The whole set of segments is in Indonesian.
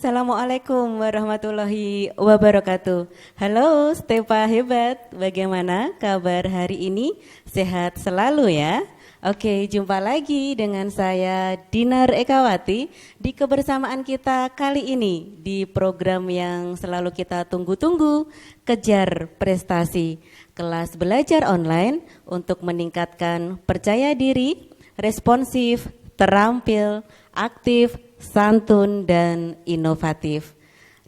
Assalamualaikum warahmatullahi wabarakatuh. Halo Stepa Hebat, bagaimana kabar hari ini? Sehat selalu ya? Oke, jumpa lagi dengan saya Dinar Ekawati di kebersamaan kita kali ini di program yang selalu kita tunggu-tunggu, Kejar Prestasi. Kelas belajar online untuk meningkatkan percaya diri, responsif, terampil, aktif, santun, dan inovatif.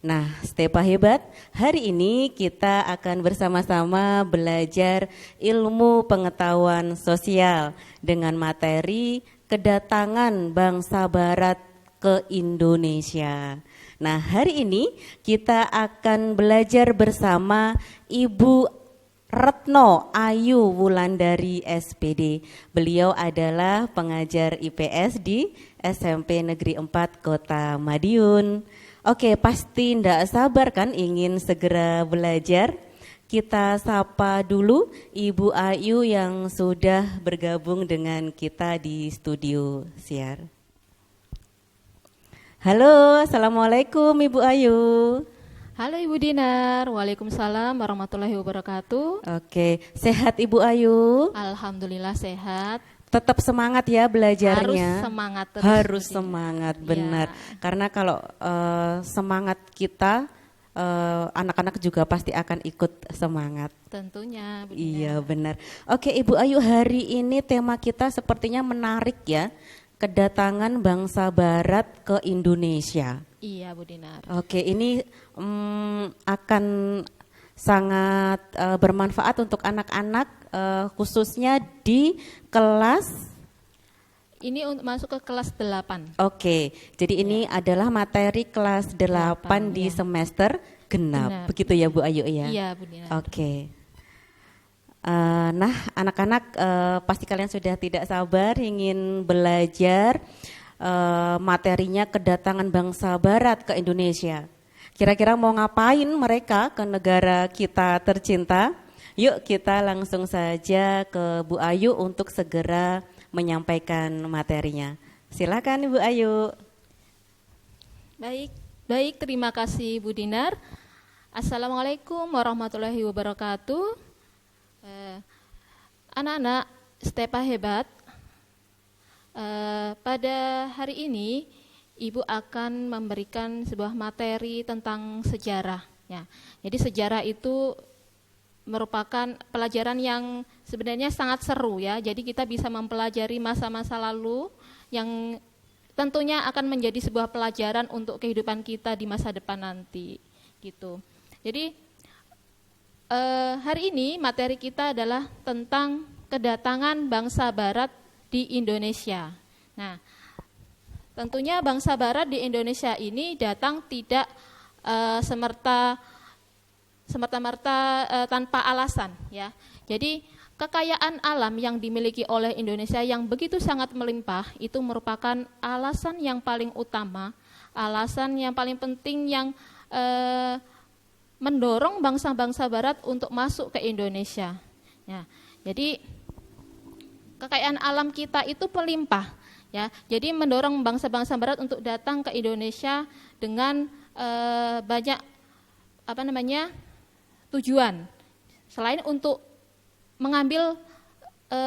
Nah, Stepa Hebat, hari ini kita akan bersama-sama belajar ilmu pengetahuan sosial dengan materi kedatangan bangsa barat ke Indonesia. Nah, hari ini kita akan belajar bersama Ibu Retno Ayu Wulandari SPD. Beliau adalah pengajar IPS di SMP Negeri 4 Kota Madiun. Oke, pasti tidak sabar kan ingin segera belajar? Kita sapa dulu Ibu Ayu yang sudah bergabung dengan kita di studio siar. Halo, Assalamualaikum Ibu Ayu. Halo Ibu Dinar, waalaikumsalam warahmatullahi wabarakatuh. Oke, sehat Ibu Ayu? Alhamdulillah sehat. Tetap semangat ya belajarnya. Harus semangat terus. Harus semangat, benar. Ya. Karena kalau semangat kita, anak-anak juga pasti akan ikut semangat. Tentunya. Bu Dinar. Iya benar. Oke Ibu Ayu, hari ini tema kita sepertinya menarik ya. Kedatangan bangsa barat ke Indonesia. Iya Bu Dinar. Oke, ini akan sangat bermanfaat untuk anak-anak khususnya di kelas. Ini untuk masuk ke kelas 8. Oke, jadi ini adalah materi kelas 8 di ya. semester genap. Begitu ya Bu Ayu ya? Iya Bu Dinar. Oke. Nah, anak-anak pasti kalian sudah tidak sabar ingin belajar materinya kedatangan bangsa barat ke Indonesia. Kira-kira mau ngapain mereka ke negara kita tercinta? Yuk kita langsung saja ke Bu Ayu untuk segera menyampaikan materinya. Silakan Ibu Ayu. Baik, terima kasih Bu Dinar. Assalamualaikum warahmatullahi wabarakatuh. Anak-anak Stepa Hebat, pada hari ini Ibu akan memberikan sebuah materi tentang sejarah. Ya, jadi sejarah itu merupakan pelajaran yang sebenarnya sangat seru ya. Jadi kita bisa mempelajari masa-masa lalu yang tentunya akan menjadi sebuah pelajaran untuk kehidupan kita di masa depan nanti. Gitu. Jadi hari ini materi kita adalah tentang kedatangan bangsa barat di Indonesia. Nah, tentunya bangsa barat di Indonesia ini datang tidak semerta-merta tanpa alasan ya. Jadi kekayaan alam yang dimiliki oleh Indonesia yang begitu sangat melimpah itu merupakan alasan yang paling utama, alasan yang paling penting yang mendorong bangsa-bangsa barat untuk masuk ke Indonesia. Ya, jadi kekayaan alam kita itu melimpah, ya. Jadi mendorong bangsa-bangsa barat untuk datang ke Indonesia dengan banyak tujuan. Selain untuk mengambil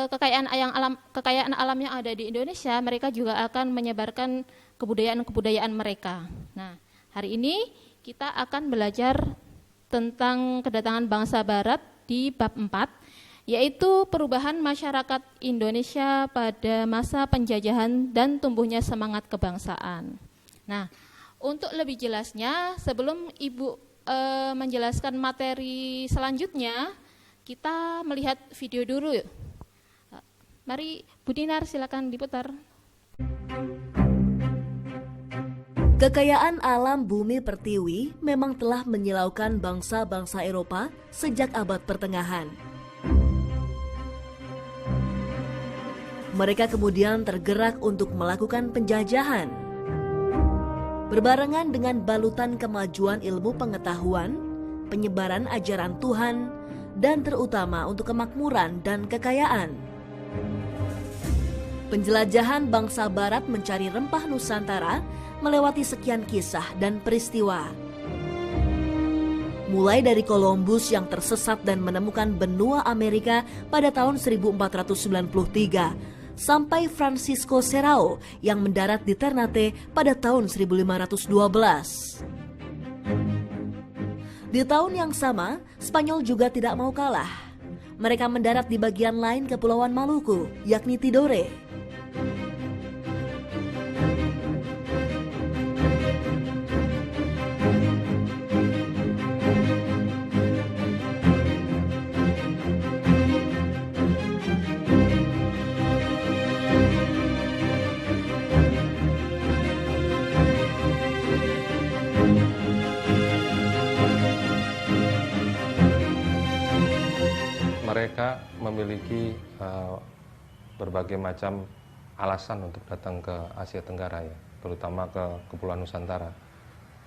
kekayaan alam yang ada di Indonesia, mereka juga akan menyebarkan kebudayaan mereka. Nah, hari ini kita akan belajar tentang kedatangan bangsa barat di bab 4, yaitu perubahan masyarakat Indonesia pada masa penjajahan dan tumbuhnya semangat kebangsaan. Nah, untuk lebih jelasnya, sebelum Ibu menjelaskan materi selanjutnya, kita melihat video dulu yuk. Mari Bu Dinar, silakan diputar. Kekayaan alam bumi pertiwi memang telah menyilaukan bangsa-bangsa Eropa sejak abad pertengahan. Mereka kemudian tergerak untuk melakukan penjajahan. Berbarengan dengan balutan kemajuan ilmu pengetahuan, penyebaran ajaran Tuhan, dan terutama untuk kemakmuran dan kekayaan. Penjelajahan bangsa barat mencari rempah Nusantara melewati sekian kisah dan peristiwa. Mulai dari Columbus yang tersesat dan menemukan benua Amerika pada tahun 1493, sampai Francisco Serrao yang mendarat di Ternate pada tahun 1512. Di tahun yang sama, Spanyol juga tidak mau kalah. Mereka mendarat di bagian lain Kepulauan Maluku, yakni Tidore. Mereka memiliki berbagai macam alasan untuk datang ke Asia Tenggara ya, terutama ke Kepulauan Nusantara.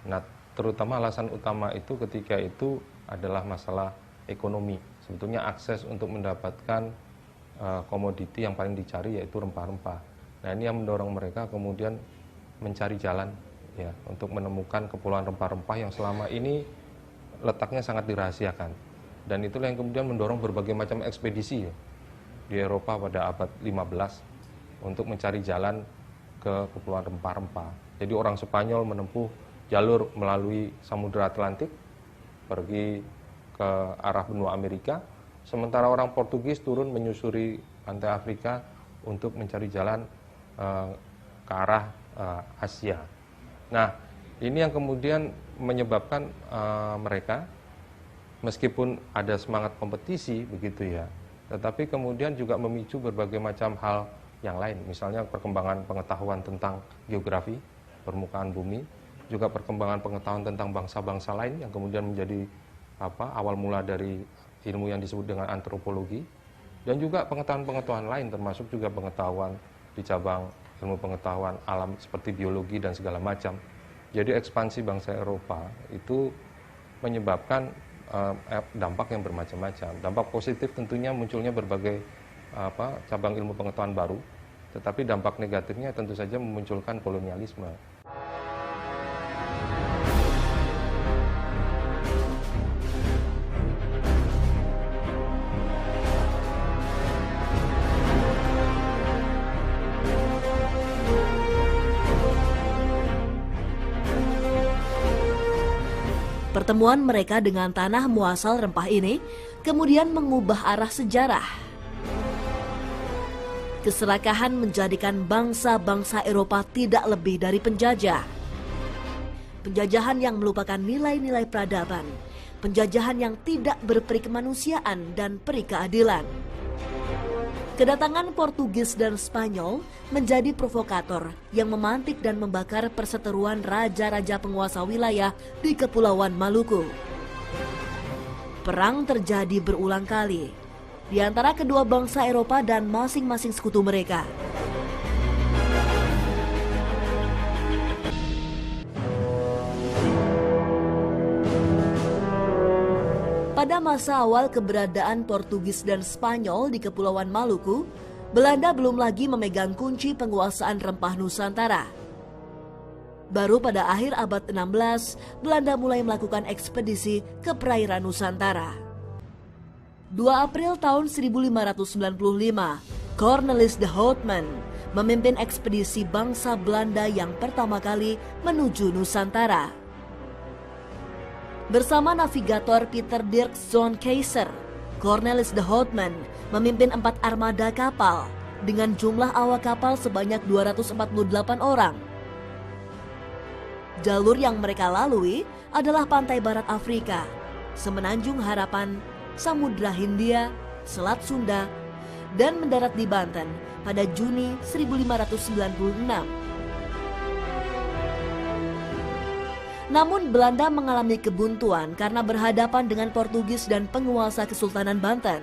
Nah, terutama alasan utama itu ketika itu adalah masalah ekonomi. Sebetulnya akses untuk mendapatkan komoditi yang paling dicari yaitu rempah-rempah. Nah, ini yang mendorong mereka kemudian mencari jalan ya untuk menemukan kepulauan rempah-rempah yang selama ini letaknya sangat dirahasiakan. Dan itulah yang kemudian mendorong berbagai macam ekspedisi ya, di Eropa pada abad 15 untuk mencari jalan ke kepulauan rempah-rempah. Jadi orang Spanyol menempuh jalur melalui Samudra Atlantik, pergi ke arah benua Amerika, sementara orang Portugis turun menyusuri pantai Afrika untuk mencari jalan ke arah Asia. Nah, ini yang kemudian menyebabkan mereka, meskipun ada semangat kompetisi begitu ya, tetapi kemudian juga memicu berbagai macam hal yang lain, misalnya perkembangan pengetahuan tentang geografi, permukaan bumi, juga perkembangan pengetahuan tentang bangsa-bangsa lain yang kemudian menjadi awal mula dari ilmu yang disebut dengan antropologi, dan juga pengetahuan-pengetahuan lain termasuk juga pengetahuan di cabang ilmu pengetahuan alam seperti biologi dan segala macam. Jadi ekspansi bangsa Eropa itu menyebabkan dampak yang bermacam-macam. Dampak positif tentunya munculnya berbagai cabang ilmu pengetahuan baru, tetapi dampak negatifnya tentu saja memunculkan kolonialisme. Pertemuan mereka dengan tanah muasal rempah ini kemudian mengubah arah sejarah. Keserakahan menjadikan bangsa-bangsa Eropa tidak lebih dari penjajah. Penjajahan yang melupakan nilai-nilai peradaban, penjajahan yang tidak berperi kemanusiaan dan peri keadilan. Kedatangan Portugis dan Spanyol menjadi provokator yang memantik dan membakar perseteruan raja-raja penguasa wilayah di Kepulauan Maluku. Perang terjadi berulang kali di antara kedua bangsa Eropa dan masing-masing sekutu mereka. Pada masa awal keberadaan Portugis dan Spanyol di Kepulauan Maluku, Belanda belum lagi memegang kunci penguasaan rempah Nusantara. Baru pada akhir abad 16, Belanda mulai melakukan ekspedisi ke perairan Nusantara. 2 April tahun 1595, Cornelis de Houtman memimpin ekspedisi bangsa Belanda yang pertama kali menuju Nusantara. Bersama navigator Peter Dirk Zoon Keizer, Cornelis de Houtman memimpin 4 armada kapal dengan jumlah awak kapal sebanyak 248 orang. Jalur yang mereka lalui adalah pantai barat Afrika, Semenanjung Harapan, Samudra Hindia, Selat Sunda, dan mendarat di Banten pada Juni 1596. Namun Belanda mengalami kebuntuan karena berhadapan dengan Portugis dan penguasa Kesultanan Banten.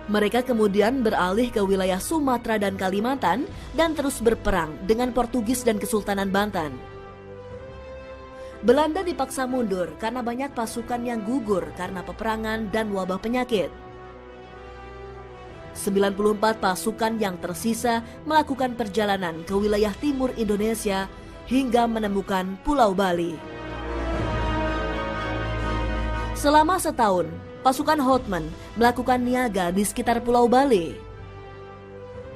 Mereka kemudian beralih ke wilayah Sumatera dan Kalimantan dan terus berperang dengan Portugis dan Kesultanan Banten. Belanda dipaksa mundur karena banyak pasukan yang gugur karena peperangan dan wabah penyakit. 94 pasukan yang tersisa melakukan perjalanan ke wilayah timur Indonesia hingga menemukan Pulau Bali. Selama setahun, pasukan Houtman melakukan niaga di sekitar Pulau Bali.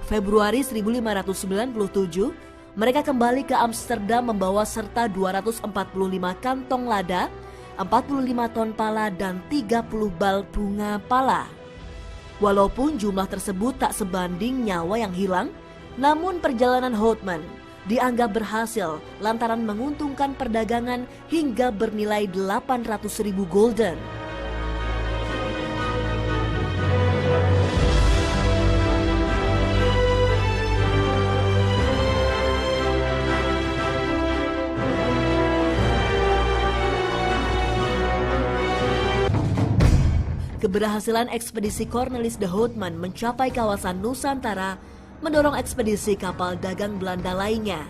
Februari 1597, mereka kembali ke Amsterdam membawa serta 245 kantong lada, 45 ton pala dan 30 bal bunga pala. Walaupun jumlah tersebut tak sebanding nyawa yang hilang, namun perjalanan Houtman dianggap berhasil lantaran menguntungkan perdagangan hingga bernilai 800.000 gulden. Keberhasilan ekspedisi Cornelis de Houtman mencapai kawasan Nusantara mendorong ekspedisi kapal dagang Belanda lainnya.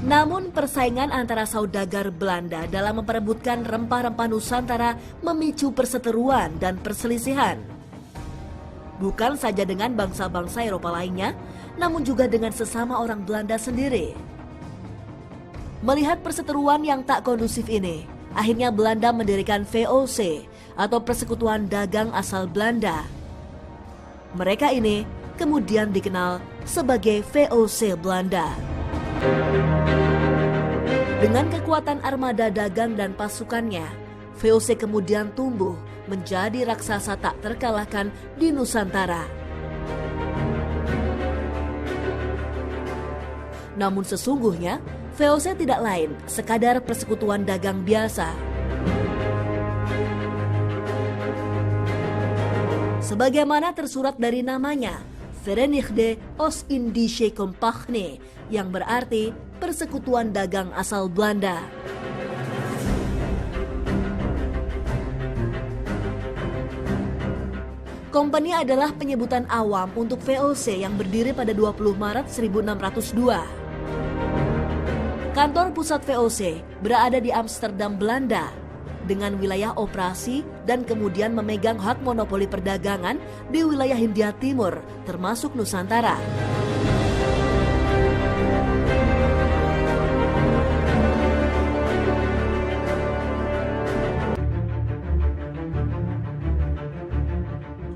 Namun persaingan antara saudagar Belanda dalam memperebutkan rempah-rempah Nusantara memicu perseteruan dan perselisihan. Bukan saja dengan bangsa-bangsa Eropa lainnya, namun juga dengan sesama orang Belanda sendiri. Melihat perseteruan yang tak kondusif ini, akhirnya Belanda mendirikan VOC atau Persekutuan Dagang Asal Belanda. Mereka ini kemudian dikenal sebagai VOC Belanda. Dengan kekuatan armada dagang dan pasukannya, VOC kemudian tumbuh menjadi raksasa tak terkalahkan di Nusantara. Namun sesungguhnya, VOC tidak lain sekadar persekutuan dagang biasa. Sebagaimana tersurat dari namanya, Verenigde Oost-Indische Compagnie, yang berarti persekutuan dagang asal Belanda. Kompani adalah penyebutan awam untuk VOC yang berdiri pada 20 Maret 1602. Kantor pusat VOC berada di Amsterdam, Belanda, dengan wilayah operasi dan kemudian memegang hak monopoli perdagangan di wilayah Hindia Timur, termasuk Nusantara.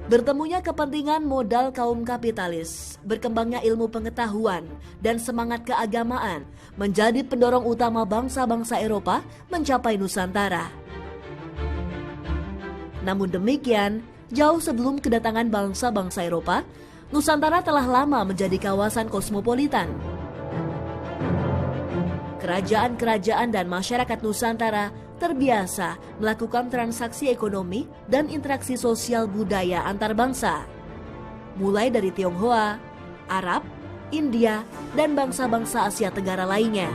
Bertemunya kepentingan modal kaum kapitalis, berkembangnya ilmu pengetahuan, dan semangat keagamaan menjadi pendorong utama bangsa-bangsa Eropa mencapai Nusantara. Namun demikian, jauh sebelum kedatangan bangsa-bangsa Eropa, Nusantara telah lama menjadi kawasan kosmopolitan. Kerajaan-kerajaan dan masyarakat Nusantara terbiasa melakukan transaksi ekonomi dan interaksi sosial budaya antar bangsa, mulai dari Tionghoa, Arab, India, dan bangsa-bangsa Asia Tenggara lainnya.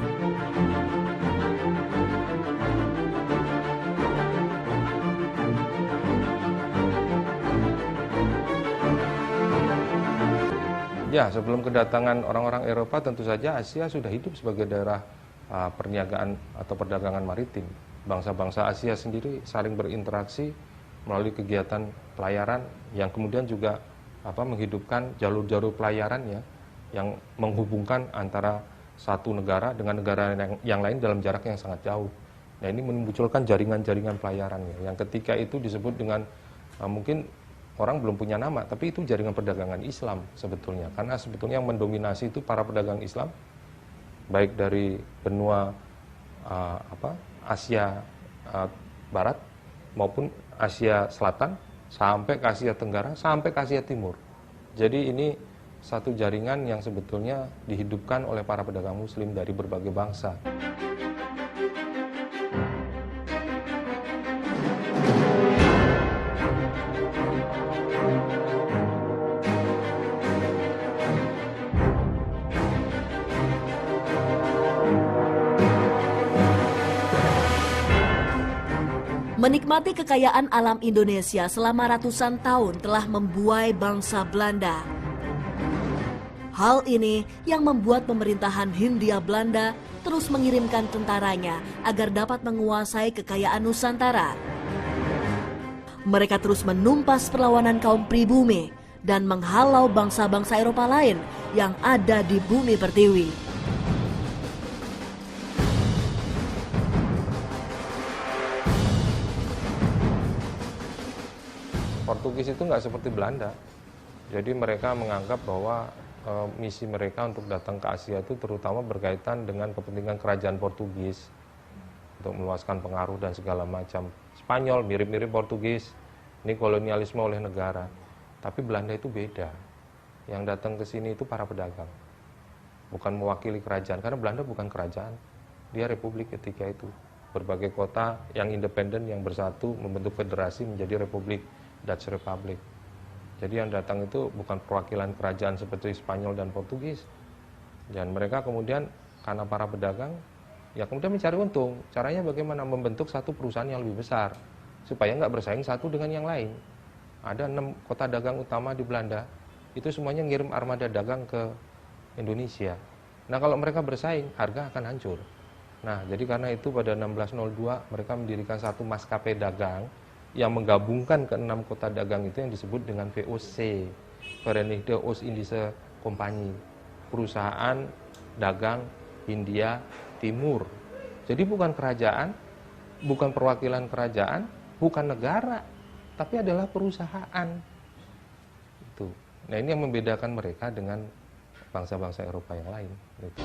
Ya, sebelum kedatangan orang-orang Eropa, tentu saja Asia sudah hidup sebagai daerah perniagaan atau perdagangan maritim. Bangsa-bangsa Asia sendiri saling berinteraksi melalui kegiatan pelayaran yang kemudian juga menghidupkan jalur-jalur pelayaran ya, yang menghubungkan antara satu negara dengan negara yang lain dalam jarak yang sangat jauh. Nah, ini memunculkan jaringan-jaringan pelayaran ya, yang ketika itu disebut dengan mungkin orang belum punya nama, tapi itu jaringan perdagangan Islam sebetulnya. Karena sebetulnya yang mendominasi itu para pedagang Islam, baik dari benua Asia Barat maupun Asia Selatan, sampai ke Asia Tenggara, sampai ke Asia Timur. Jadi ini satu jaringan yang sebetulnya dihidupkan oleh para pedagang Muslim dari berbagai bangsa. Menikmati kekayaan alam Indonesia selama ratusan tahun telah membuai bangsa Belanda. Hal ini yang membuat pemerintahan Hindia Belanda terus mengirimkan tentaranya agar dapat menguasai kekayaan Nusantara. mereka terus menumpas perlawanan kaum pribumi dan menghalau bangsa-bangsa Eropa lain yang ada di bumi pertiwi. Portugis itu nggak seperti Belanda. Jadi mereka menganggap bahwa misi mereka untuk datang ke Asia itu terutama berkaitan dengan kepentingan kerajaan Portugis untuk meluaskan pengaruh dan segala macam. Spanyol mirip-mirip Portugis, ini kolonialisme oleh negara. Tapi Belanda itu beda. Yang datang ke sini itu para pedagang, bukan mewakili kerajaan, karena Belanda bukan kerajaan, dia republik ketika itu. Berbagai kota yang independen yang bersatu membentuk federasi menjadi republik, Dutch Republic. Jadi yang datang itu bukan perwakilan kerajaan seperti Spanyol dan Portugis. Dan mereka kemudian karena para pedagang, ya kemudian mencari untung. Caranya bagaimana? Membentuk satu perusahaan yang lebih besar, supaya nggak bersaing satu dengan yang lain. Ada 6 kota dagang utama di Belanda, itu semuanya ngirim armada dagang ke Indonesia. Nah kalau mereka bersaing, harga akan hancur. Nah jadi karena itu pada 1602 mereka mendirikan satu maskapai dagang, yang menggabungkan ke 6 kota dagang itu yang disebut dengan VOC, Verenigde Oost-Indische Compagnie, perusahaan dagang Hindia Timur. Jadi bukan kerajaan, bukan perwakilan kerajaan, bukan negara, tapi adalah perusahaan. Itu. Nah ini yang membedakan mereka dengan bangsa-bangsa Eropa yang lain. Gitu.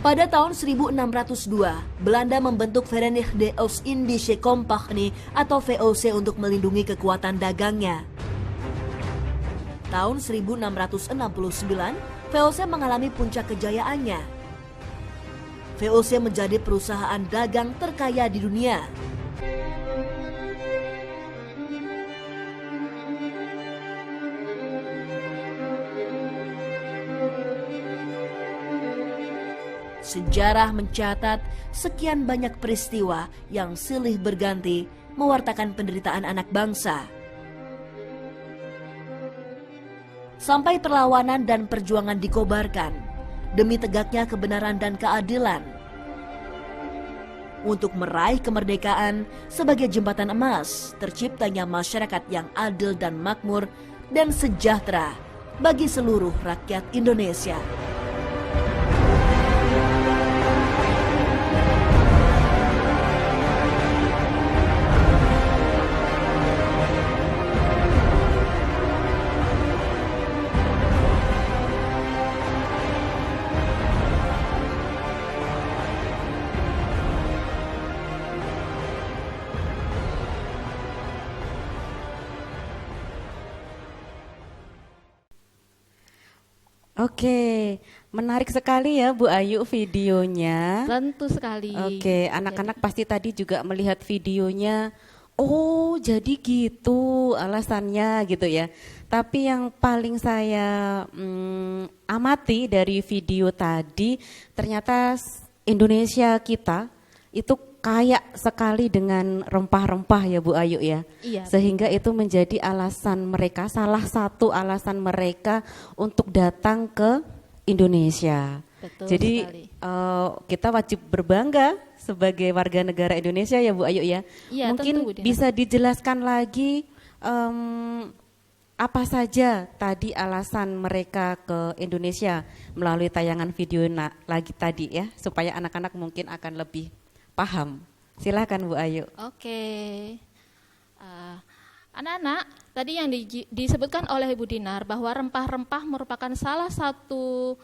Pada tahun 1602, Belanda membentuk Verenigde Oost-Indische Compagnie atau VOC untuk melindungi kekuatan dagangnya. Tahun 1669, VOC mengalami puncak kejayaannya. VOC menjadi perusahaan dagang terkaya di dunia. Sejarah mencatat sekian banyak peristiwa yang silih berganti mewartakan penderitaan anak bangsa. Sampai perlawanan dan perjuangan dikobarkan demi tegaknya kebenaran dan keadilan. Untuk meraih kemerdekaan sebagai jembatan emas terciptanya masyarakat yang adil dan makmur dan sejahtera bagi seluruh rakyat Indonesia. Oke, menarik sekali ya Bu Ayu videonya. Tentu sekali. Oke, anak-anak pasti tadi juga melihat videonya. Oh, jadi gitu alasannya gitu ya. Tapi yang paling saya amati dari video tadi, ternyata Indonesia kita itu kaya sekali dengan rempah-rempah ya Bu Ayu ya. Iya. Sehingga itu menjadi alasan mereka, salah satu alasan mereka untuk datang ke Indonesia. Betul Jadi sekali. Kita wajib berbangga sebagai warga negara Indonesia ya Bu Ayu ya. Iya, Mungkin tentu, Bu Dina. bisa dijelaskan lagi apa saja tadi alasan mereka ke Indonesia melalui tayangan video lagi tadi ya, supaya anak-anak mungkin akan lebih paham. Silakan Bu Ayu. Oke. Anak-anak, tadi yang disebutkan oleh Ibu Dinar bahwa rempah-rempah merupakan salah satu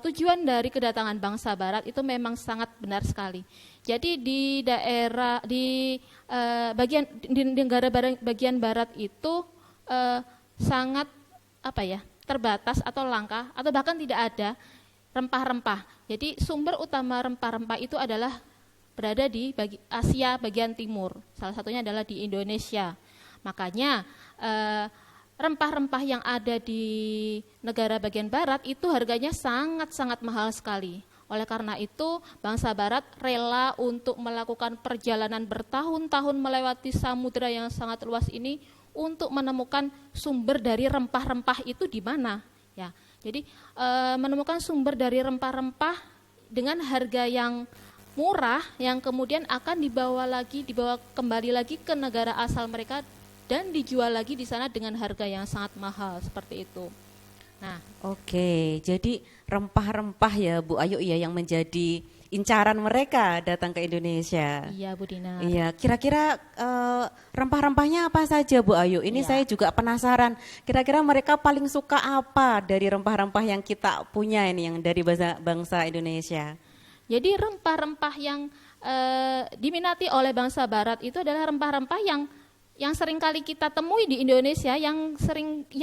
tujuan dari kedatangan bangsa Barat, itu memang sangat benar sekali. Jadi di daerah di negara bagian Barat itu sangat terbatas atau langka atau bahkan tidak ada rempah-rempah. Jadi sumber utama rempah-rempah itu adalah berada di Asia bagian timur, salah satunya adalah di Indonesia. Makanya rempah-rempah yang ada di negara bagian barat itu harganya sangat-sangat mahal sekali. Oleh karena itu bangsa Barat rela untuk melakukan perjalanan bertahun-tahun melewati samudera yang sangat luas ini untuk menemukan sumber dari rempah-rempah itu di mana. Ya, Jadi menemukan sumber dari rempah-rempah dengan harga yang murah yang kemudian akan dibawa kembali lagi ke negara asal mereka dan dijual lagi di sana dengan harga yang sangat mahal seperti itu. Nah, Oke, jadi rempah-rempah ya Bu Ayu ya yang menjadi incaran mereka datang ke Indonesia. iya Bu Dinar. Iya, kira-kira rempah-rempahnya apa saja Bu Ayu? Ini Iya. saya juga penasaran. Kira-kira mereka paling suka apa dari rempah-rempah yang kita punya ini yang dari bangsa Indonesia? Jadi rempah-rempah yang diminati oleh bangsa Barat itu adalah rempah-rempah yang sering kali kita temui di Indonesia yang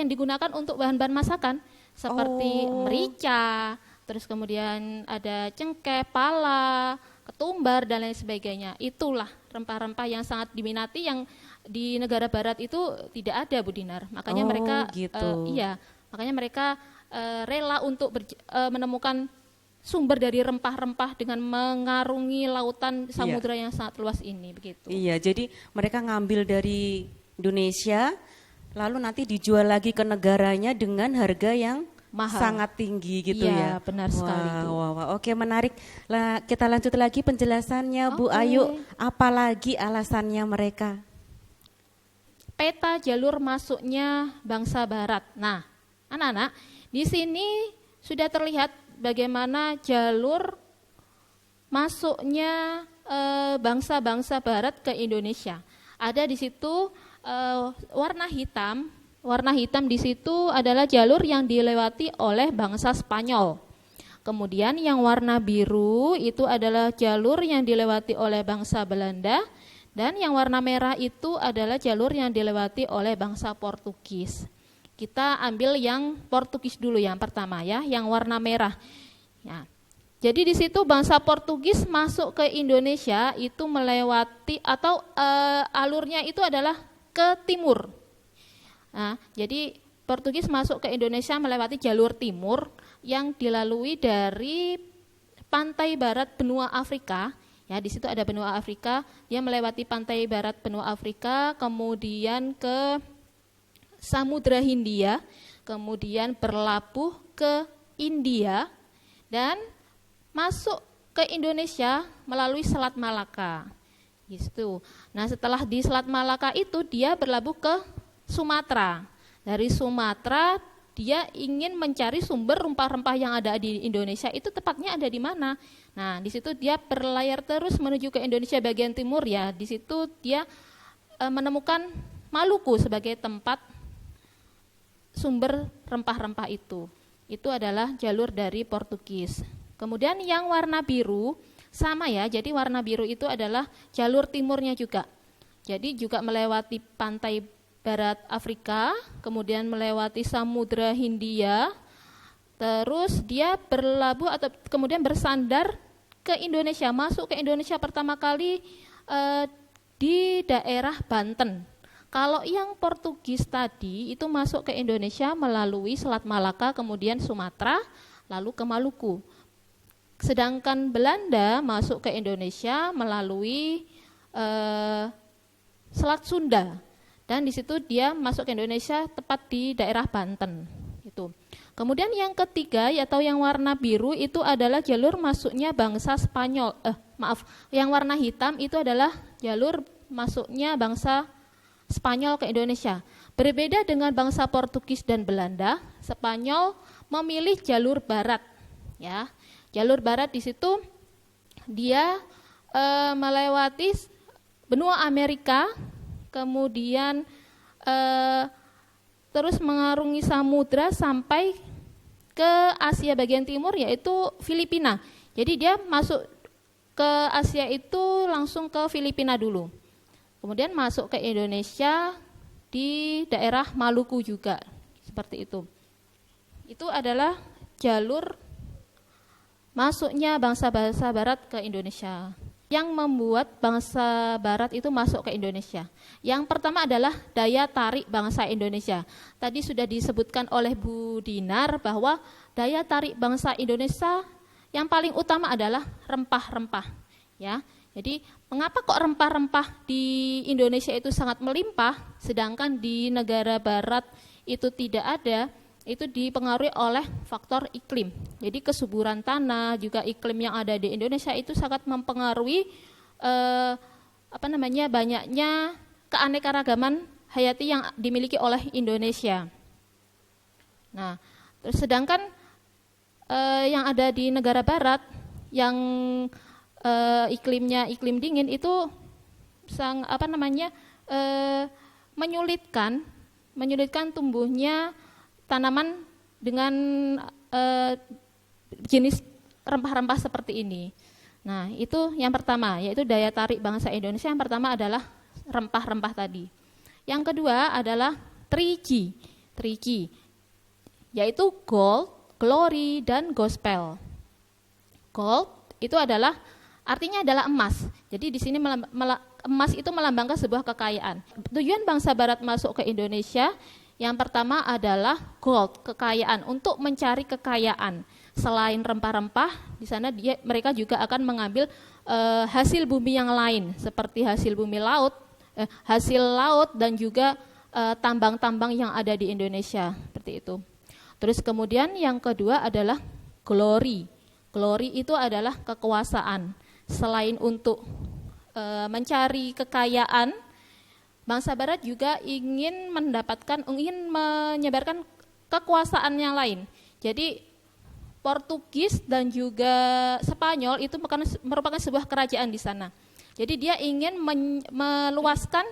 digunakan untuk bahan-bahan masakan seperti merica, terus kemudian ada cengkeh, pala, ketumbar dan lain sebagainya. Itulah rempah-rempah yang sangat diminati yang di negara Barat itu tidak ada Bu Dinar. Makanya mereka gitu. makanya mereka rela untuk menemukan sumber dari rempah-rempah dengan mengarungi lautan samudra yang sangat luas ini begitu. Iya, jadi mereka ngambil dari Indonesia, lalu nanti dijual lagi ke negaranya dengan harga yang Mahal. sangat tinggi gitu Iya, ya. benar sekali itu. Wah. Oke, menarik. Lah, kita lanjut lagi penjelasannya Bu Ayu. Apalagi alasannya mereka? Peta jalur masuknya bangsa Barat. Nah, anak-anak, di sini sudah terlihat bagaimana jalur masuknya bangsa-bangsa Barat ke Indonesia. Ada di situ warna hitam. Warna hitam di situ adalah jalur yang dilewati oleh bangsa Spanyol. Kemudian yang warna biru itu adalah jalur yang dilewati oleh bangsa Belanda. Dan yang warna merah itu adalah jalur yang dilewati oleh bangsa Portugis. Kita ambil yang Portugis dulu yang pertama ya, yang warna merah. Ya. Jadi di situ bangsa Portugis masuk ke Indonesia itu melewati atau alurnya itu adalah ke timur. Nah, jadi Portugis masuk ke Indonesia melewati jalur timur yang dilalui dari pantai barat benua Afrika. Ya, di situ ada benua Afrika, dia melewati pantai barat benua Afrika, kemudian ke Samudra Hindia, kemudian berlabuh ke India dan masuk ke Indonesia melalui Selat Malaka. Gitu. Nah, setelah di Selat Malaka itu dia berlabuh ke Sumatera. Dari Sumatera dia ingin mencari sumber rempah-rempah yang ada di Indonesia itu tepatnya ada di mana. Nah, di situ dia berlayar terus menuju ke Indonesia bagian timur ya. Di situ dia menemukan Maluku sebagai tempat sumber rempah-rempah itu. Itu adalah jalur dari Portugis. Kemudian yang warna biru sama ya, jadi warna biru itu adalah jalur timurnya juga. Jadi juga melewati pantai barat Afrika, kemudian melewati Samudra Hindia, terus dia berlabuh atau kemudian bersandar ke Indonesia, masuk ke Indonesia pertama kali di daerah Banten. Kalau yang Portugis tadi itu masuk ke Indonesia melalui Selat Malaka, kemudian Sumatera, lalu ke Maluku. Sedangkan Belanda masuk ke Indonesia melalui Selat Sunda, dan di situ dia masuk ke Indonesia tepat di daerah Banten. Itu. Kemudian yang ketiga atau yang warna biru itu adalah jalur masuknya bangsa Spanyol. Yang warna hitam itu adalah jalur masuknya bangsa Spanyol ke Indonesia. Berbeda dengan bangsa Portugis dan Belanda, Spanyol memilih jalur barat. Ya, jalur barat di situ dia melewati benua Amerika, kemudian terus mengarungi samudra sampai ke Asia bagian timur yaitu Filipina. Jadi dia masuk ke Asia itu langsung ke Filipina dulu. Kemudian masuk ke Indonesia di daerah Maluku juga, seperti itu. Itu adalah jalur masuknya bangsa-bangsa barat ke Indonesia. Yang membuat bangsa barat itu masuk ke Indonesia. Yang pertama adalah daya tarik bangsa Indonesia. Tadi sudah disebutkan oleh Bu Dinar bahwa daya tarik bangsa Indonesia yang paling utama adalah rempah-rempah. Ya. Jadi mengapa kok rempah-rempah di Indonesia itu sangat melimpah, sedangkan di negara barat itu tidak ada? itu dipengaruhi oleh faktor iklim. Jadi kesuburan tanah, juga iklim yang ada di Indonesia itu sangat mempengaruhi banyaknya keanekaragaman hayati yang dimiliki oleh Indonesia. Nah, terus sedangkan yang ada di negara barat yang iklimnya iklim dingin itu menyulitkan tumbuhnya tanaman dengan jenis rempah-rempah seperti ini. Nah, itu yang pertama, yaitu daya tarik bangsa Indonesia yang pertama adalah rempah-rempah tadi. Yang kedua adalah 3G, yaitu gold, glory, dan gospel. Gold itu artinya adalah emas. Jadi di sini emas itu melambangkan sebuah kekayaan. Tujuan bangsa barat masuk ke Indonesia yang pertama adalah gold, kekayaan, untuk mencari kekayaan. Selain rempah-rempah, di sana mereka juga akan mengambil hasil bumi yang lain, seperti hasil laut dan juga tambang-tambang yang ada di Indonesia, seperti itu. Terus kemudian yang kedua adalah glory. Glory itu adalah kekuasaan. Selain untuk mencari kekayaan, bangsa barat juga ingin menyebarkan kekuasaan yang lain. Jadi Portugis dan juga Spanyol itu merupakan sebuah kerajaan di sana. Jadi dia ingin meluaskan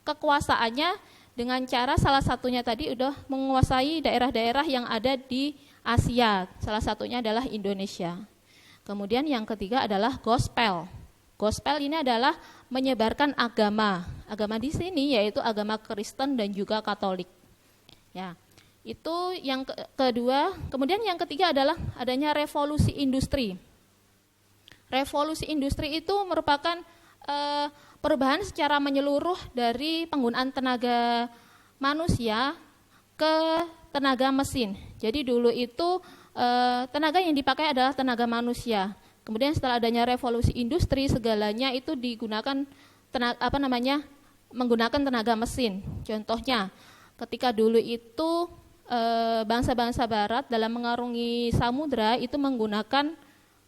kekuasaannya dengan cara salah satunya tadi udah menguasai daerah-daerah yang ada di Asia. Salah satunya adalah Indonesia. Kemudian yang ketiga adalah gospel. Gospel ini adalah menyebarkan agama. Agama di sini yaitu agama Kristen dan juga Katolik. Ya. Itu yang kedua. Kemudian yang ketiga adalah adanya revolusi industri. Revolusi industri itu merupakan perubahan secara menyeluruh dari penggunaan tenaga manusia ke tenaga mesin. Jadi dulu itu tenaga yang dipakai adalah tenaga manusia. Kemudian setelah adanya revolusi industri, segalanya itu digunakan menggunakan tenaga mesin. Contohnya, ketika dulu itu bangsa-bangsa barat dalam mengarungi samudra itu menggunakan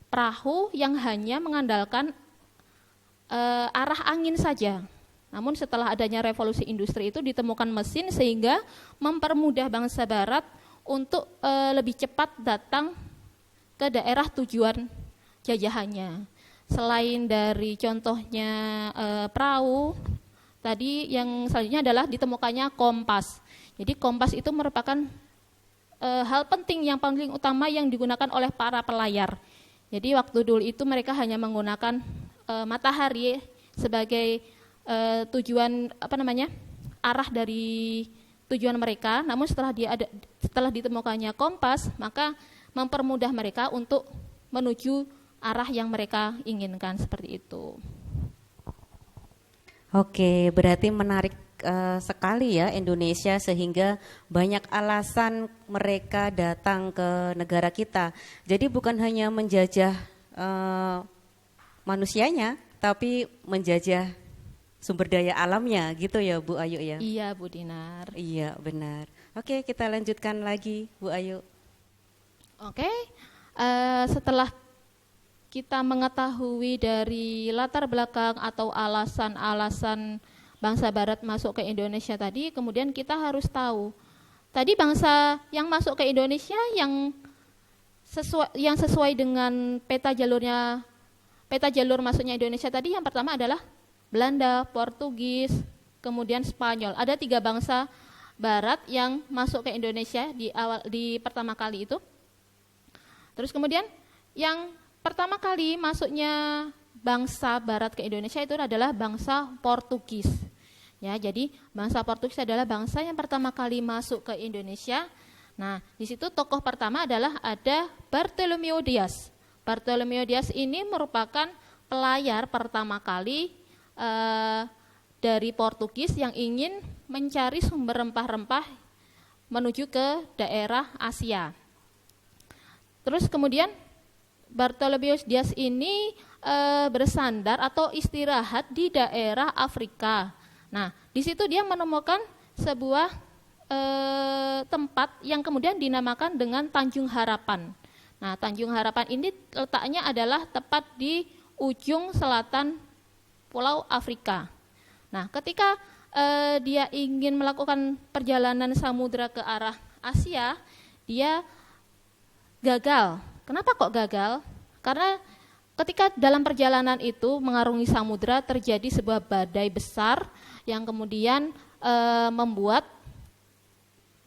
perahu yang hanya mengandalkan arah angin saja. Namun setelah adanya revolusi industri itu ditemukan mesin sehingga mempermudah bangsa barat untuk lebih cepat datang ke daerah tujuan jajahannya. Selain dari contohnya perahu, tadi yang selanjutnya adalah ditemukannya kompas. Jadi kompas itu merupakan hal penting yang paling utama yang digunakan oleh para pelayar. Jadi waktu dulu itu mereka hanya menggunakan matahari sebagai tujuan arah dari tujuan mereka. Namun setelah ditemukannya kompas, maka mempermudah mereka untuk menuju arah yang mereka inginkan, seperti itu. Oke, berarti menarik sekali ya Indonesia, sehingga banyak alasan mereka datang ke negara kita. Jadi bukan hanya menjajah manusianya, tapi menjajah sumber daya alamnya, gitu ya Bu Ayu ya? Iya Bu Dinar. Iya benar. Oke, kita lanjutkan lagi Bu Ayu. Oke, setelah kita mengetahui dari latar belakang atau alasan-alasan bangsa barat masuk ke Indonesia tadi, kemudian kita harus tahu tadi bangsa yang masuk ke Indonesia yang sesuai dengan peta jalur masuknya Indonesia tadi, yang pertama adalah Belanda, Portugis, kemudian Spanyol. Ada 3 bangsa barat yang masuk ke Indonesia di pertama kali itu. Terus kemudian yang pertama kali masuknya bangsa barat ke Indonesia itu adalah bangsa Portugis. Ya, jadi bangsa Portugis adalah bangsa yang pertama kali masuk ke Indonesia. Nah, di situ tokoh pertama adalah ada Bartolomeu Dias. Bartolomeu Dias ini merupakan pelayar pertama kali dari Portugis yang ingin mencari sumber rempah-rempah menuju ke daerah Asia. Terus kemudian Bartolomeu Dias ini bersandar atau istirahat di daerah Afrika. Nah, di situ dia menemukan sebuah tempat yang kemudian dinamakan dengan Tanjung Harapan. Nah, Tanjung Harapan ini letaknya adalah tepat di ujung selatan Pulau Afrika. Nah, ketika dia ingin melakukan perjalanan samudra ke arah Asia, dia gagal. Kenapa kok gagal? Karena ketika dalam perjalanan itu mengarungi samudra terjadi sebuah badai besar yang kemudian membuat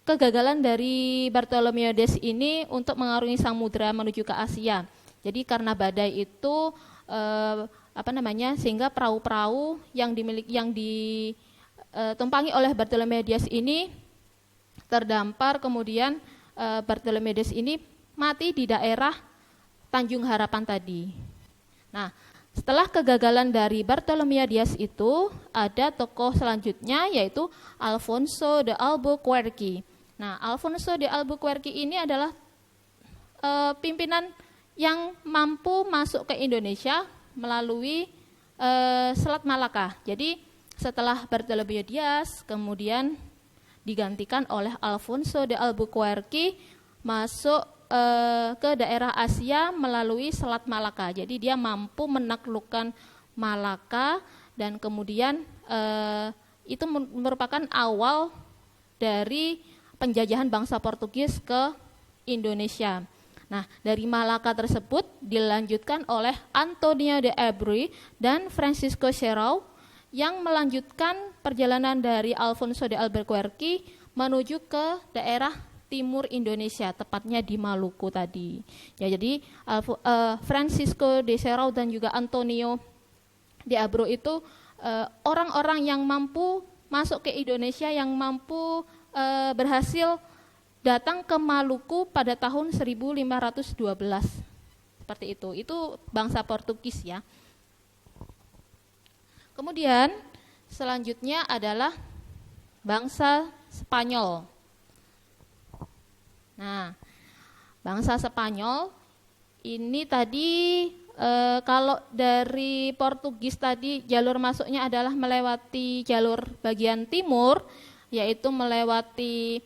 kegagalan dari Bartolomeo Diaz ini untuk mengarungi samudra menuju ke Asia. Jadi karena badai itu sehingga perahu-perahu yang ditumpangi oleh Bartolomeo Diaz ini terdampar, kemudian Bartolomeo Diaz ini mati di daerah Tanjung Harapan tadi. Nah, setelah kegagalan dari Bartolomeo Diaz itu, ada tokoh selanjutnya yaitu Alfonso de Albuquerque. Nah, Alfonso de Albuquerque ini adalah pimpinan yang mampu masuk ke Indonesia melalui Selat Malaka. Jadi setelah Bartolomeo Diaz kemudian digantikan oleh Alfonso de Albuquerque masuk ke daerah Asia melalui Selat Malaka. Jadi dia mampu menaklukkan Malaka dan kemudian itu merupakan awal dari penjajahan bangsa Portugis ke Indonesia. Nah, dari Malaka tersebut dilanjutkan oleh Antonio de Abreu dan Francisco Serrao yang melanjutkan perjalanan dari Alfonso de Albuquerque menuju ke daerah timur Indonesia, tepatnya di Maluku tadi. Ya, jadi Francisco de Serrao dan juga Antonio de Abreu itu orang-orang yang mampu masuk ke Indonesia, yang mampu berhasil datang ke Maluku pada tahun 1512. Seperti itu. Itu bangsa Portugis ya. Kemudian selanjutnya adalah bangsa Spanyol. Nah, bangsa Spanyol ini tadi kalau dari Portugis tadi jalur masuknya adalah melewati jalur bagian timur, yaitu melewati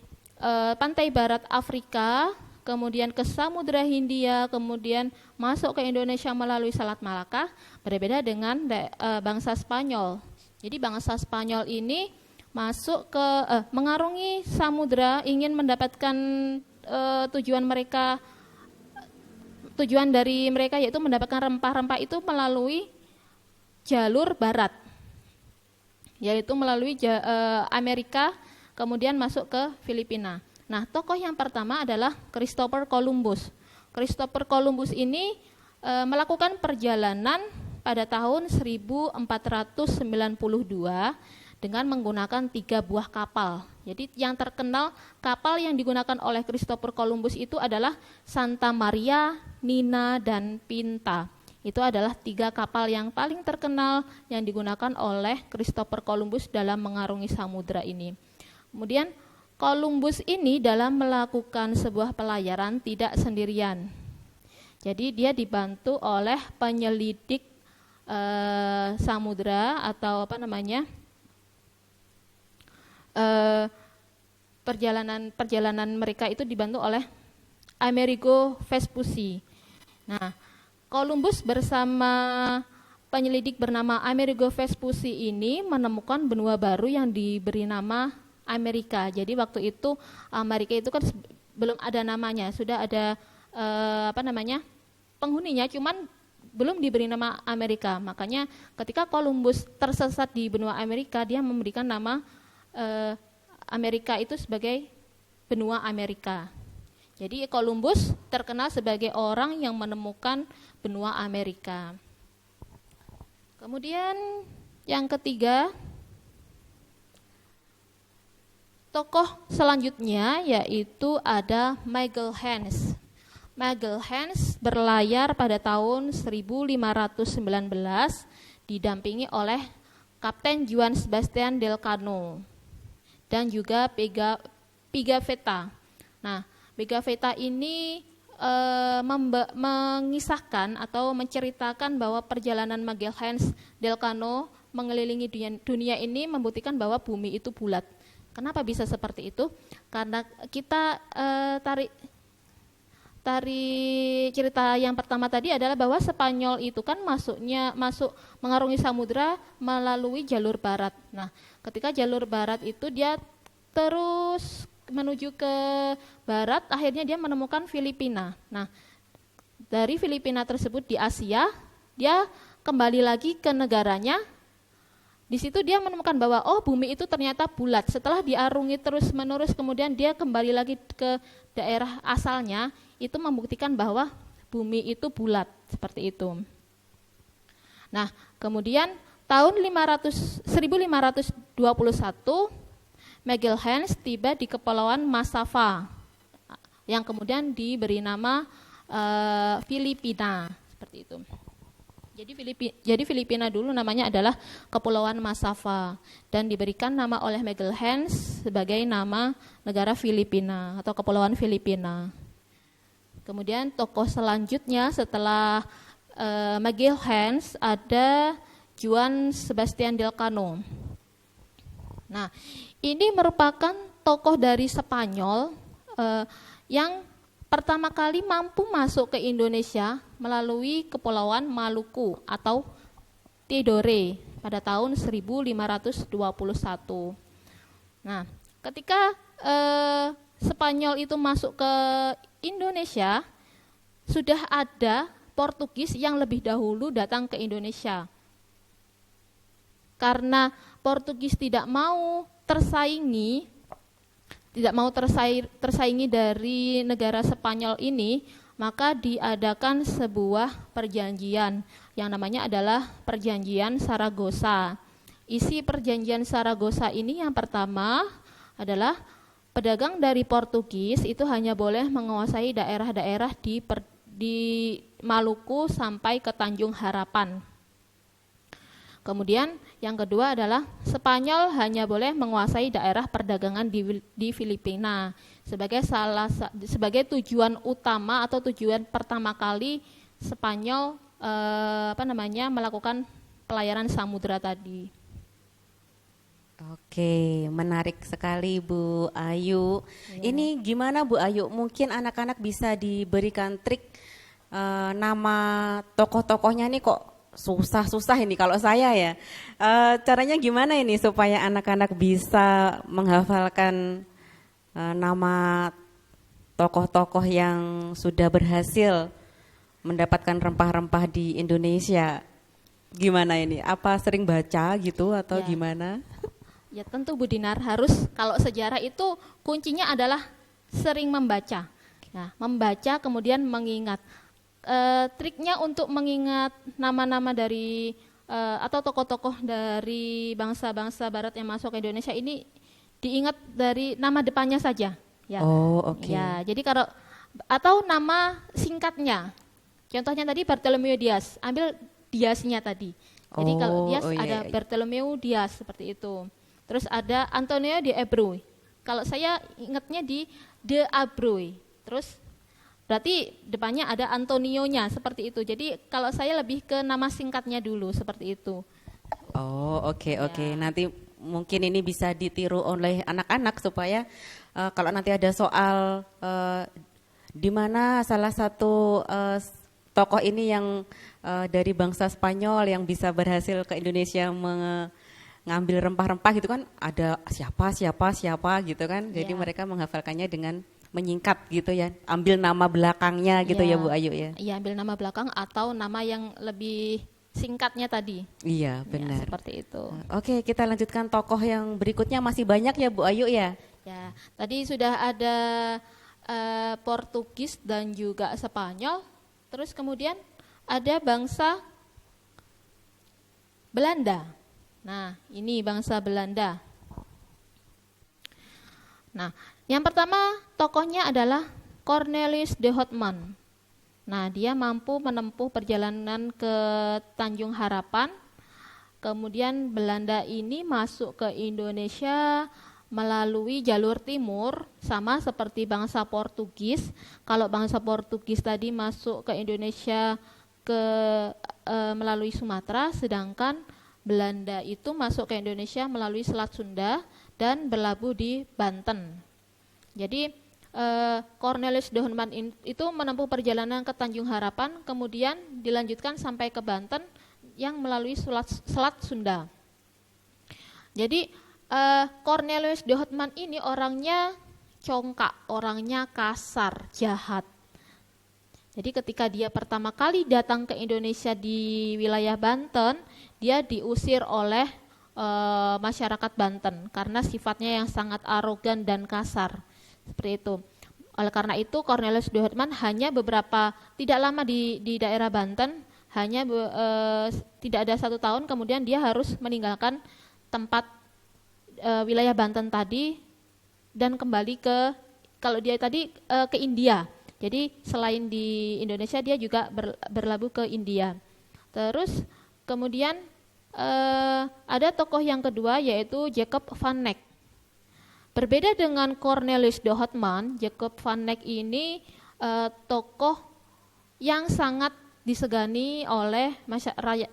pantai barat Afrika, kemudian ke Samudra Hindia, kemudian masuk ke Indonesia melalui Selat Malaka. Berbeda dengan bangsa Spanyol. Jadi bangsa Spanyol ini masuk ke mengarungi samudra, ingin mendapatkan tujuan dari mereka yaitu mendapatkan rempah-rempah itu melalui jalur barat, yaitu melalui Amerika, kemudian masuk ke Filipina. Nah, tokoh yang pertama adalah Christopher Columbus. Christopher Columbus ini melakukan perjalanan pada tahun 1492 dengan menggunakan 3 buah kapal. Jadi yang terkenal kapal yang digunakan oleh Christopher Columbus itu adalah Santa Maria, Nina, dan Pinta. Itu adalah 3 kapal yang paling terkenal yang digunakan oleh Christopher Columbus dalam mengarungi samudra ini. Kemudian Columbus ini dalam melakukan sebuah pelayaran tidak sendirian. Jadi dia dibantu oleh penyelidik samudra atau perjalanan mereka itu dibantu oleh Amerigo Vespucci. Nah, Columbus bersama penyelidik bernama Amerigo Vespucci ini menemukan benua baru yang diberi nama Amerika. Jadi waktu itu Amerika itu kan belum ada namanya, sudah ada penghuninya, cuman belum diberi nama Amerika. Makanya ketika Columbus tersesat di benua Amerika, dia memberikan nama Amerika itu sebagai benua Amerika. Jadi Columbus terkenal sebagai orang yang menemukan benua Amerika. Kemudian yang ketiga, tokoh selanjutnya yaitu ada Magalhaens. Magalhaens berlayar pada tahun 1519 didampingi oleh Kapten Juan Sebastian Elcano dan juga Pigafetta. Nah, Pigafetta ini mengisahkan atau menceritakan bahwa perjalanan Magalhaens Elcano mengelilingi dunia ini membuktikan bahwa bumi itu bulat. Kenapa bisa seperti itu? Karena kita tarik cerita yang pertama tadi adalah bahwa Spanyol itu kan masuk mengarungi samudra melalui jalur barat. Nah, ketika jalur barat itu dia terus menuju ke barat, akhirnya dia menemukan Filipina. Nah, dari Filipina tersebut di Asia, dia kembali lagi ke negaranya. Di situ dia menemukan bahwa bumi itu ternyata bulat. Setelah diarungi terus-menerus, kemudian dia kembali lagi ke daerah asalnya, itu membuktikan bahwa bumi itu bulat, seperti itu. Nah, kemudian tahun 1521, Magellan tiba di Kepulauan Masava, yang kemudian diberi nama Filipina, seperti itu. Jadi Filipina dulu namanya adalah Kepulauan Masava dan diberikan nama oleh Magellan sebagai nama negara Filipina atau Kepulauan Filipina. Kemudian tokoh selanjutnya setelah Magellan ada Juan Sebastian Elcano. Nah, ini merupakan tokoh dari Spanyol yang pertama kali mampu masuk ke Indonesia melalui Kepulauan Maluku atau Tidore pada tahun 1521. Nah, ketika Spanyol itu masuk ke Indonesia, sudah ada Portugis yang lebih dahulu datang ke Indonesia. Karena Portugis tidak mau tersaingi dari negara Spanyol ini, maka diadakan sebuah perjanjian yang namanya adalah Perjanjian Saragossa. Isi Perjanjian Saragossa ini yang pertama adalah pedagang dari Portugis itu hanya boleh menguasai daerah-daerah di Maluku sampai ke Tanjung Harapan. Kemudian yang kedua adalah Spanyol hanya boleh menguasai daerah perdagangan di Filipina sebagai tujuan utama atau tujuan pertama kali Spanyol melakukan pelayaran samudra tadi. Oke, menarik sekali Bu Ayu. Ya. Ini gimana Bu Ayu? Mungkin anak-anak bisa diberikan trik nama tokoh-tokohnya nih kok susah-susah ini kalau saya ya. Caranya gimana ini supaya anak-anak bisa menghafalkan nama tokoh-tokoh yang sudah berhasil mendapatkan rempah-rempah di Indonesia? Gimana ini? Apa sering baca gitu atau gimana? Ya tentu Bu Dinar harus, kalau sejarah itu kuncinya adalah sering membaca. Nah, membaca kemudian mengingat. Triknya untuk mengingat nama-nama dari atau tokoh-tokoh dari bangsa-bangsa barat yang masuk ke Indonesia ini diingat dari nama depannya saja. Ya. Oh, oke. Ya, jadi atau nama singkatnya. Contohnya tadi Bartolomeu Dias, ambil Diasnya tadi. Jadi kalau Dias ada Bartolomeu Dias seperti itu. Terus ada Antonio de Abreu. Kalau saya ingatnya di de Abreu. Terus berarti depannya ada Antonionya seperti itu. Jadi kalau saya lebih ke nama singkatnya dulu seperti itu. Oh, oke. Nanti mungkin ini bisa ditiru oleh anak-anak supaya kalau nanti ada soal di mana salah satu tokoh ini yang dari bangsa Spanyol yang bisa berhasil ke Indonesia ngambil rempah-rempah gitu kan, ada siapa gitu kan. Jadi mereka menghafalkannya dengan menyingkat gitu ya, ambil nama belakangnya gitu ya Bu Ayu ya. Iya, ambil nama belakang atau nama yang lebih singkatnya tadi. Iya, benar. Ya, seperti itu. Oke, kita lanjutkan tokoh yang berikutnya, masih banyak ya Bu Ayu ya. Ya, tadi sudah ada Portugis dan juga Spanyol. Terus kemudian ada bangsa Belanda. Nah, ini bangsa Belanda. Nah, yang pertama tokohnya adalah Cornelis de Houtman. Nah, dia mampu menempuh perjalanan ke Tanjung Harapan. Kemudian Belanda ini masuk ke Indonesia melalui jalur timur, sama seperti bangsa Portugis. Kalau bangsa Portugis tadi masuk ke Indonesia melalui Sumatera, sedangkan Belanda itu masuk ke Indonesia melalui Selat Sunda dan berlabuh di Banten. Jadi Cornelis de Houtman itu menempuh perjalanan ke Tanjung Harapan, kemudian dilanjutkan sampai ke Banten yang melalui Selat Sunda. Jadi Cornelis de Houtman ini orangnya congkak, orangnya kasar, jahat. Jadi ketika dia pertama kali datang ke Indonesia di wilayah Banten, dia diusir oleh masyarakat Banten karena sifatnya yang sangat arogan dan kasar. Seperti itu. Oleh karena itu Cornelis de Houtman hanya tidak lama di daerah Banten, hanya tidak ada 1 tahun, kemudian dia harus meninggalkan tempat wilayah Banten tadi dan kembali ke India. Jadi selain di Indonesia dia juga berlabuh ke India. Terus kemudian ada tokoh yang kedua yaitu Jacob van Neck. Berbeda dengan Cornelis de Houtman, Jacob van Neck ini tokoh yang sangat disegani oleh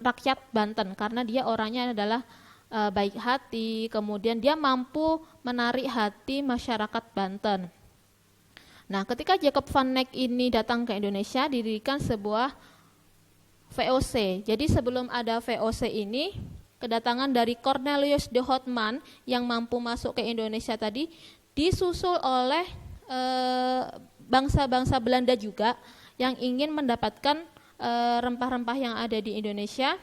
rakyat Banten karena dia orangnya adalah baik hati, kemudian dia mampu menarik hati masyarakat Banten. Nah, ketika Jacob van Neck ini datang ke Indonesia, didirikan sebuah VOC. Jadi sebelum ada VOC ini, kedatangan dari Cornelis de Houtman yang mampu masuk ke Indonesia tadi disusul oleh bangsa-bangsa Belanda juga yang ingin mendapatkan rempah-rempah yang ada di Indonesia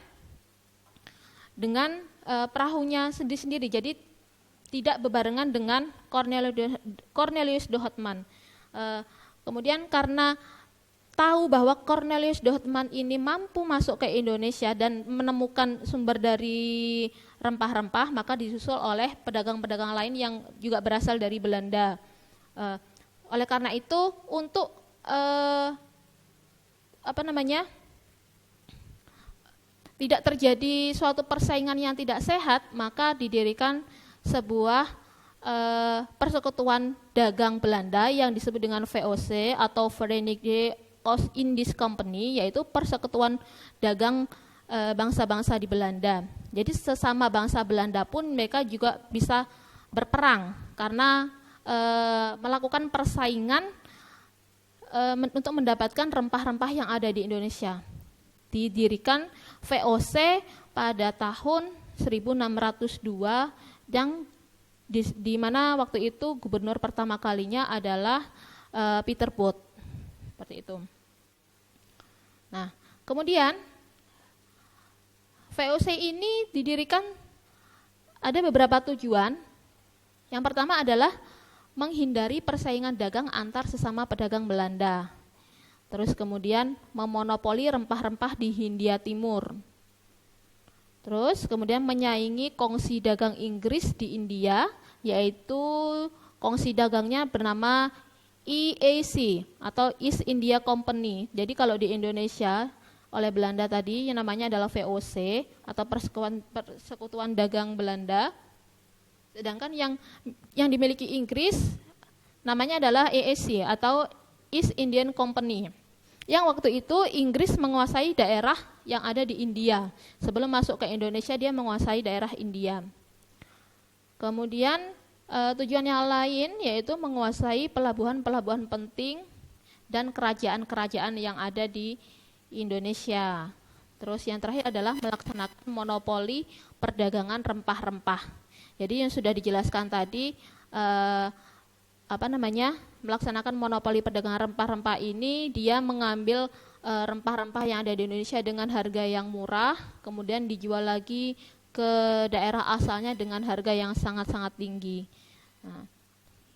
dengan perahunya sendiri-sendiri. Jadi tidak bebarengan dengan Cornelis de Houtman. Kemudian karena tahu bahwa Cornelis de Houtman ini mampu masuk ke Indonesia dan menemukan sumber dari rempah-rempah, maka disusul oleh pedagang-pedagang lain yang juga berasal dari Belanda. Oleh karena itu, untuk tidak terjadi suatu persaingan yang tidak sehat, maka didirikan sebuah persekutuan dagang Belanda yang disebut dengan VOC atau Verenigde Oost-Indisch Company, yaitu persekutuan dagang bangsa-bangsa di Belanda. Jadi sesama bangsa Belanda pun mereka juga bisa berperang karena melakukan persaingan untuk mendapatkan rempah-rempah yang ada di Indonesia. Didirikan VOC pada tahun 1602 yang di mana waktu itu gubernur pertama kalinya adalah Peter Both. Seperti itu. Nah, kemudian VOC ini didirikan ada beberapa tujuan. Yang pertama adalah menghindari persaingan dagang antar sesama pedagang Belanda. Terus kemudian memonopoli rempah-rempah di Hindia Timur. Terus kemudian menyaingi kongsi dagang Inggris di India, yaitu kongsi dagangnya bernama EAC atau East India Company. Jadi kalau di Indonesia oleh Belanda tadi yang namanya adalah VOC atau Persekutuan Dagang Belanda. Sedangkan yang dimiliki Inggris namanya adalah EAC atau East Indian Company. Yang waktu itu Inggris menguasai daerah yang ada di India. Sebelum masuk ke Indonesia dia menguasai daerah India. Kemudian tujuan yang lain yaitu menguasai pelabuhan-pelabuhan penting dan kerajaan-kerajaan yang ada di Indonesia. Terus yang terakhir adalah melaksanakan monopoli perdagangan rempah-rempah. Jadi yang sudah dijelaskan tadi melaksanakan monopoli perdagangan rempah-rempah ini dia mengambil rempah-rempah yang ada di Indonesia dengan harga yang murah, kemudian dijual lagi ke daerah asalnya dengan harga yang sangat-sangat tinggi. Nah,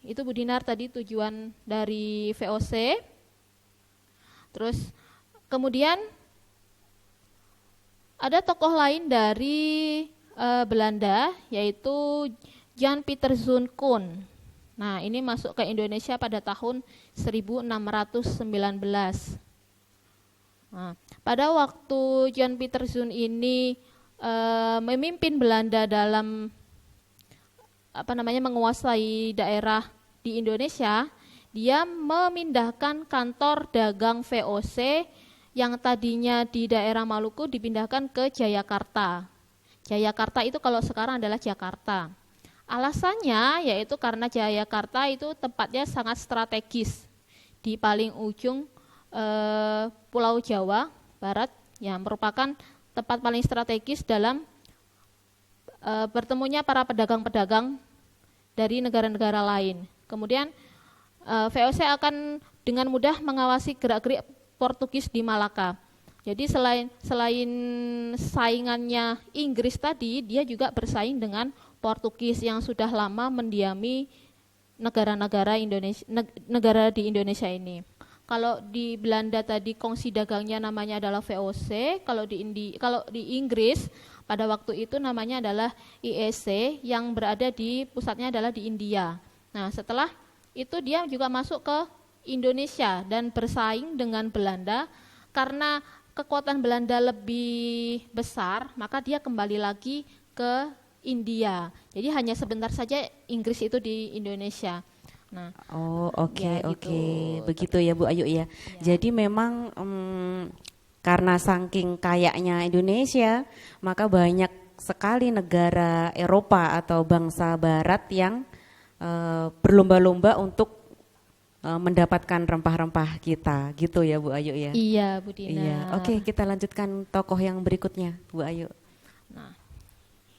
itu Bu Dinar tadi tujuan dari VOC. Terus kemudian ada tokoh lain dari Belanda yaitu Jan Pieter Zoon. Nah, ini masuk ke Indonesia pada tahun 1619. Nah, pada waktu Jan Pieter Zoon ini memimpin Belanda dalam menguasai daerah di Indonesia, dia memindahkan kantor dagang VOC yang tadinya di daerah Maluku dipindahkan ke Jayakarta. Jayakarta itu kalau sekarang adalah Jakarta. Alasannya yaitu karena Jayakarta itu tempatnya sangat strategis di paling ujung Pulau Jawa Barat, yang merupakan tempat paling strategis dalam bertemunya para pedagang-pedagang dari negara-negara lain. Kemudian VOC akan dengan mudah mengawasi gerak-gerik Portugis di Malaka. Jadi selain saingannya Inggris tadi, dia juga bersaing dengan Portugis yang sudah lama mendiami negara-negara Indonesia, negara di Indonesia ini. Kalau di Belanda tadi kongsi dagangnya namanya adalah VOC, kalau di Inggris pada waktu itu namanya adalah IEC yang berada di pusatnya adalah di India. Nah, setelah itu dia juga masuk ke Indonesia dan bersaing dengan Belanda. Karena kekuatan Belanda lebih besar, maka dia kembali lagi ke India. Jadi hanya sebentar saja Inggris itu di Indonesia. Nah, oke. ya gitu. Begitu ya Bu Ayu ya. Jadi memang karena saking kayanya Indonesia, maka banyak sekali negara Eropa atau bangsa Barat yang berlomba-lomba untuk mendapatkan rempah-rempah kita, gitu ya Bu Ayu ya. Iya Bu Dina. Iya. Oke, kita lanjutkan tokoh yang berikutnya Bu Ayu. Nah,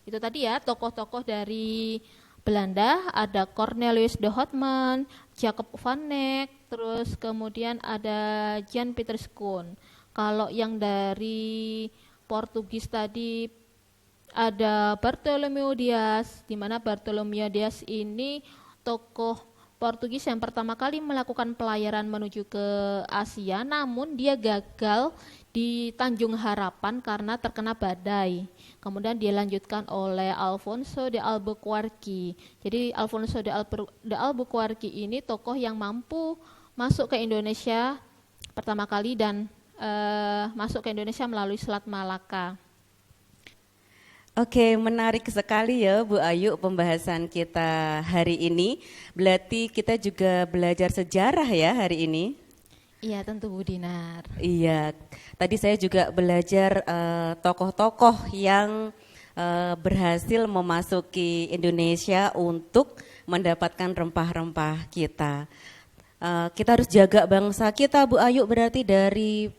itu tadi ya tokoh-tokoh dari Belanda, ada Cornelius de Houtman, Jacob van Eyck, terus kemudian ada Jan Pieter Schoon. Kalau yang dari Portugis tadi ada Bartolomeu Dias, di mana Bartolomeu Dias ini tokoh Portugis yang pertama kali melakukan pelayaran menuju ke Asia, namun dia gagal di Tanjung Harapan karena terkena badai. Kemudian dilanjutkan oleh Alfonso de Albuquerque. Jadi Alfonso de Albuquerque ini tokoh yang mampu masuk ke Indonesia pertama kali dan masuk ke Indonesia melalui Selat Malaka. Oke, menarik sekali ya Bu Ayu pembahasan kita hari ini. Berarti kita juga belajar sejarah ya hari ini. Iya tentu Bu Dinar. Iya, tadi saya juga belajar tokoh-tokoh yang berhasil memasuki Indonesia untuk mendapatkan rempah-rempah kita. Kita harus jaga bangsa kita Bu Ayu, berarti dari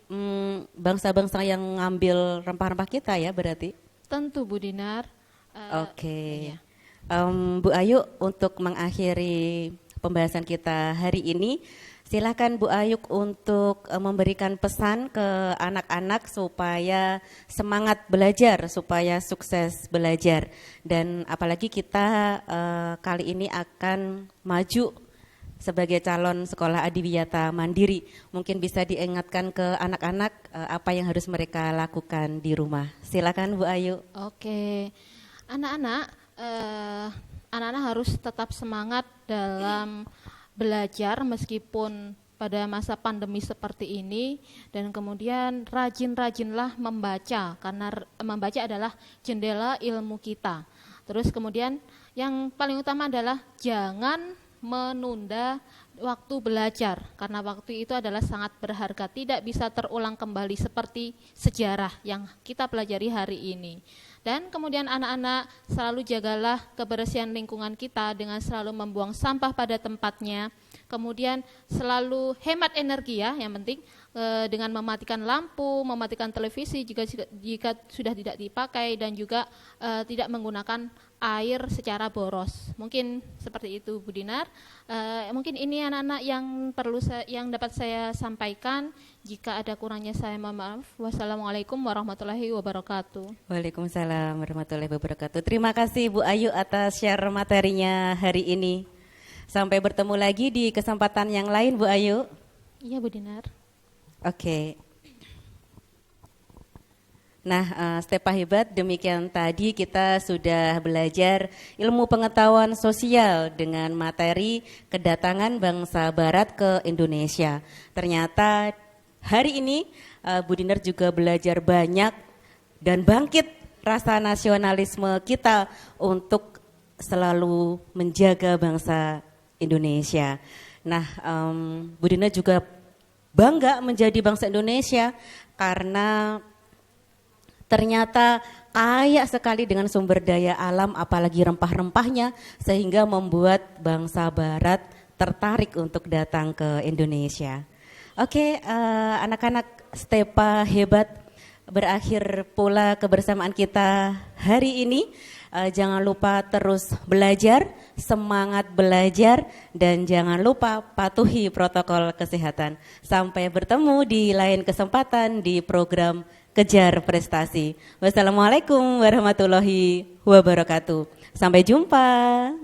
bangsa-bangsa yang ngambil rempah-rempah kita ya berarti. Tentu Bu Dinar. Oke. Iya. Bu Ayu, untuk mengakhiri pembahasan kita hari ini, silakan Bu Ayu untuk memberikan pesan ke anak-anak supaya semangat belajar, supaya sukses belajar. Dan apalagi kita kali ini akan maju sebagai calon sekolah adiwiyata mandiri. Mungkin bisa diingatkan ke anak-anak apa yang harus mereka lakukan di rumah. Silakan Bu Ayu. Oke, anak-anak harus tetap semangat dalam belajar meskipun pada masa pandemi seperti ini, dan kemudian rajin-rajinlah membaca karena membaca adalah jendela ilmu kita. Terus kemudian yang paling utama adalah jangan menunda waktu belajar karena waktu itu adalah sangat berharga, tidak bisa terulang kembali seperti sejarah yang kita pelajari hari ini. Dan kemudian anak-anak selalu jagalah kebersihan lingkungan kita dengan selalu membuang sampah pada tempatnya. Kemudian selalu hemat energi ya, yang penting dengan mematikan lampu, mematikan televisi jika sudah tidak dipakai, dan juga tidak menggunakan air secara boros. Mungkin seperti itu Bu Dinar. Mungkin ini anak-anak yang dapat saya sampaikan. Jika ada kurangnya saya mohon maaf. Wassalamualaikum warahmatullahi wabarakatuh. Waalaikumsalam warahmatullahi wabarakatuh. Terima kasih Bu Ayu atas share materinya hari ini. Sampai bertemu lagi di kesempatan yang lain Bu Ayu. Iya Bu Dinar. Oke. Nah, Stepa Hebat, demikian tadi kita sudah belajar ilmu pengetahuan sosial dengan materi kedatangan bangsa Barat ke Indonesia. Ternyata hari ini Bu Dinar juga belajar banyak dan bangkit rasa nasionalisme kita untuk selalu menjaga bangsa Indonesia. Nah, Bu Dinar juga bangga menjadi bangsa Indonesia karena ternyata kaya sekali dengan sumber daya alam, apalagi rempah-rempahnya, sehingga membuat bangsa Barat tertarik untuk datang ke Indonesia. Oke, anak-anak Stepa hebat, berakhir pula kebersamaan kita hari ini. Jangan lupa terus belajar, semangat belajar, dan jangan lupa patuhi protokol kesehatan. Sampai bertemu di lain kesempatan di program Kejar Prestasi. Wassalamualaikum warahmatullahi wabarakatuh. Sampai jumpa.